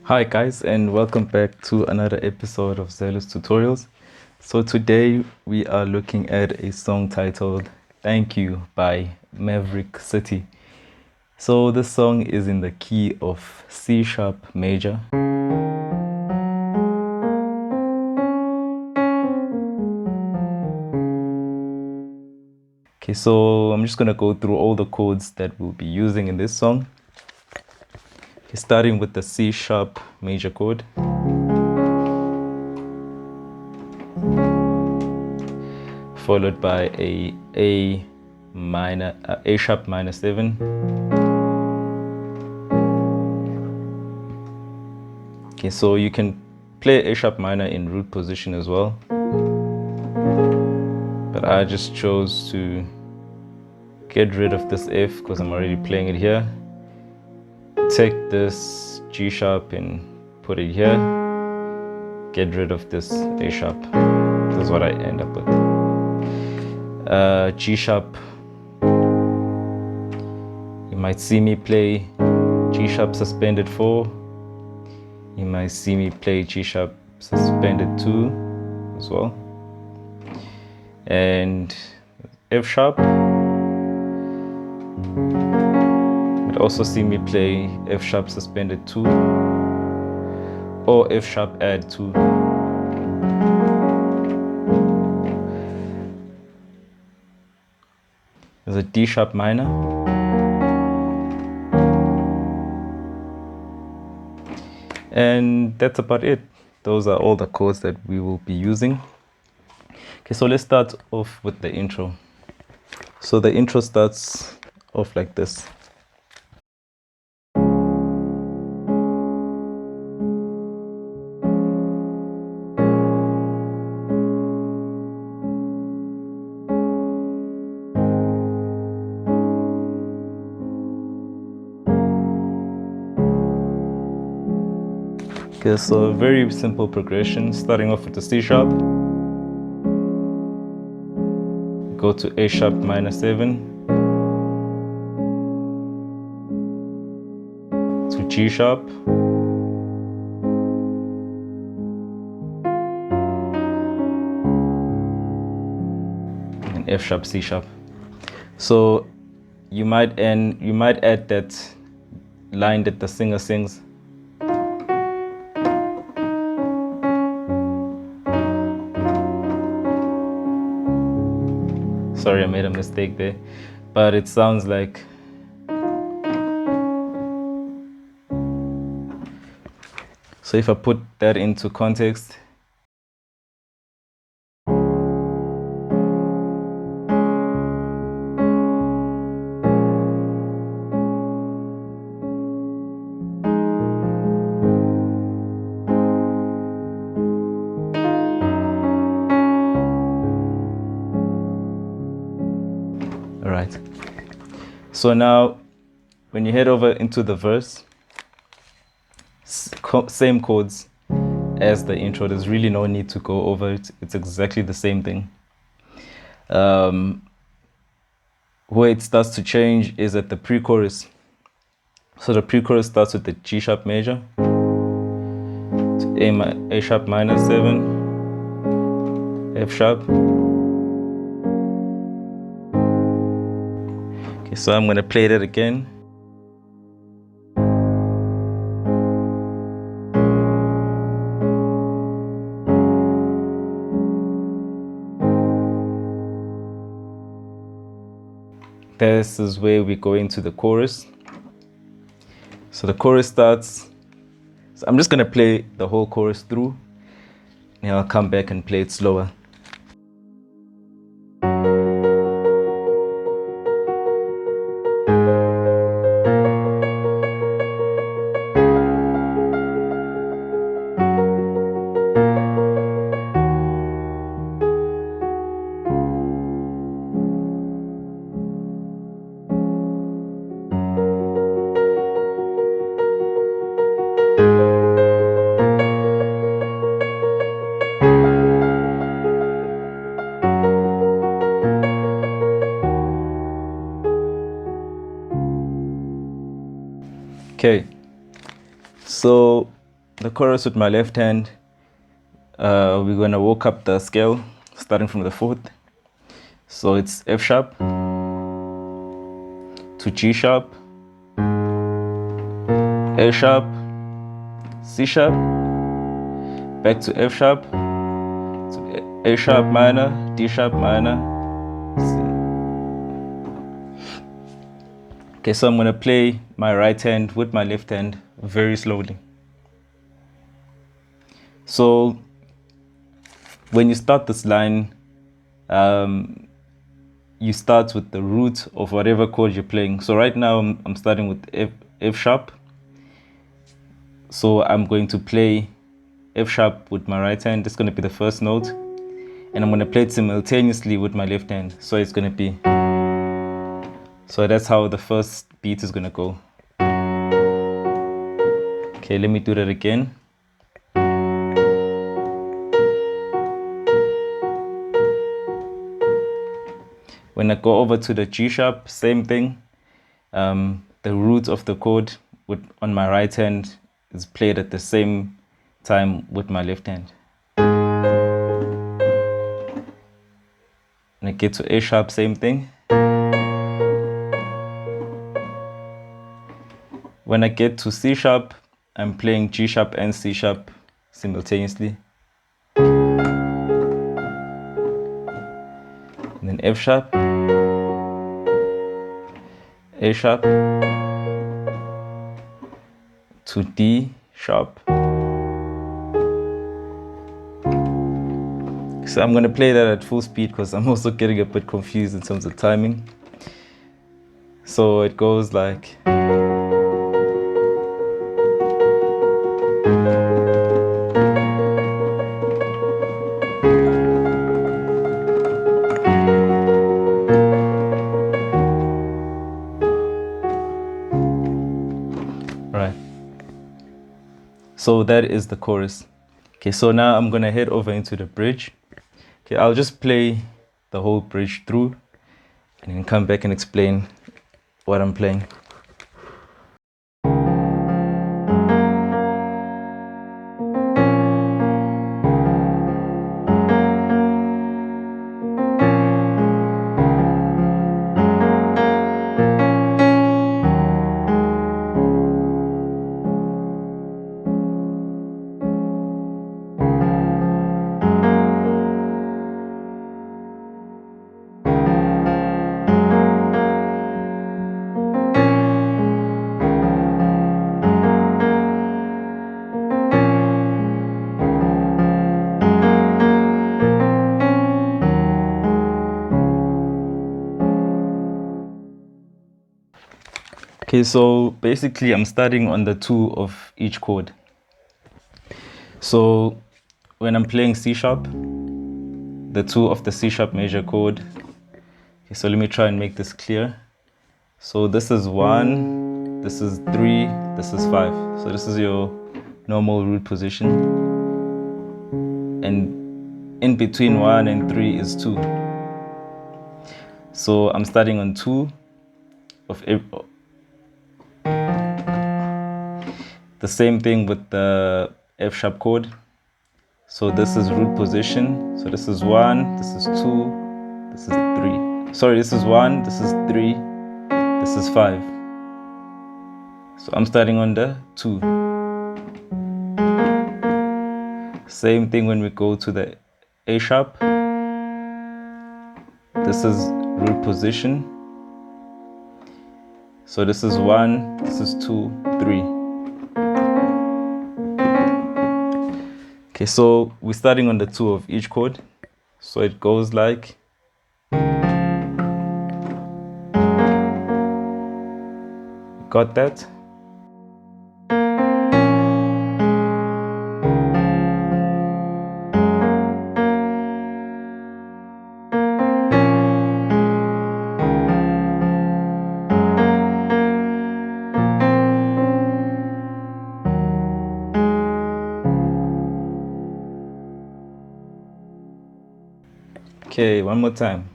Hi guys, and welcome back to another episode of Zealous Tutorials. So today we are looking at a song titled Thank You by Maverick City. So this song is in the key of C sharp major. Okay, so I'm just gonna go through all the chords that we'll be using in this song. Okay, starting with the C sharp major chord. Followed by A sharp minor 7. Okay, so you can play A sharp minor in root position as well, but I just chose to get rid of this F because I'm already playing it here. Take this G sharp and put it here. Get rid of this A sharp. This is what I end up with. G sharp. You might see me play G sharp suspended 4. You might see me play G sharp suspended 2 as well. And F sharp. You might also see me play F sharp suspended 2 or F sharp add 2. There's a D sharp minor. And that's about it. Those are all the chords that we will be using. Okay, so let's start off with the intro. So the intro starts off like this. Okay, so a very simple progression, starting off with the C sharp. Go to A sharp minor 7. To G sharp. And F sharp, C sharp. So you might add that line that the singer sings. Sorry, I made a mistake there, but it sounds like so if I put that into context, all right. So now when you head over into the verse, same chords as the intro. There's really no need to go over it. It's exactly the same thing. Where it starts to change is at the pre-chorus. So the pre-chorus starts with the G sharp major to A sharp minor 7, F sharp. Okay, so I'm gonna play that again. This is where we go into the chorus. So the chorus starts. So I'm just gonna play the whole chorus through, and I'll come back and play it slower. Okay, so the chorus with my left hand, we're going to walk up the scale starting from the 4th. So it's F sharp to G sharp, A sharp, C sharp, back to F sharp, to A sharp minor, D sharp minor, C. Okay, so I'm going to play my right hand with my left hand very slowly. So when you start this line, you start with the root of whatever chord you're playing. So right now I'm starting with F sharp. So I'm going to play F sharp with my right hand. It's going to be the first note. And I'm going to play it simultaneously with my left hand. So it's going to be... So that's how the first beat is going to go. Okay, let me do that again. When I go over to the G sharp, same thing. The root of the chord on my right hand is played at the same time with my left hand. When I get to A sharp, same thing. When I get to C sharp, I'm playing G sharp and C sharp simultaneously. And then F sharp, A sharp, to D sharp. So I'm going to play that at full speed because I'm also getting a bit confused in terms of timing. So it goes like... Right. So that is the chorus. Okay, so now I'm going to head over into the bridge. Okay, I'll just play the whole bridge through and then come back and explain what I'm playing. Okay, so basically I'm starting on the 2 of each chord. So when I'm playing C sharp, the 2 of the C sharp major chord. Okay, so let me try and make this clear. So this is 1, this is 3, this is 5. So this is your normal root position. And in between 1 and 3 is 2. So I'm starting on 2 of every... The same thing with the F sharp chord. So this is root position. So this is 1, this is 2, this is 3. Sorry, this is 1, this is 3, this is 5. So I'm starting on the 2. Same thing when we go to the A sharp. This is root position. So this is 1, this is 2, 3. Okay, so we're starting on the 2 of each chord. So it goes like... Got that? Okay, one more time.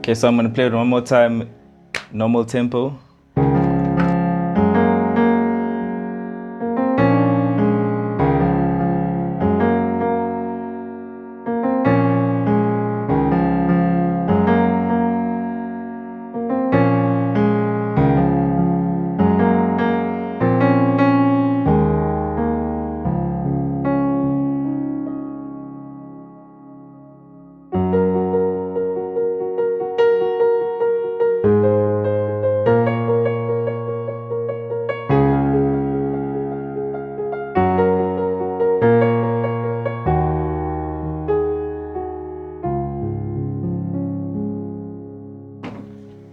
Okay, so I'm gonna play it one more time, normal tempo.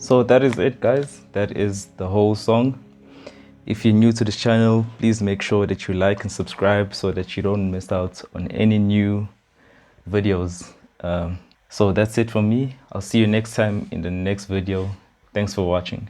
So that is it, guys. That is the whole song. If you're new to this channel, please make sure that you like and subscribe so that you don't miss out on any new videos. So that's it from me. I'll see you next time in the next video. Thanks for watching.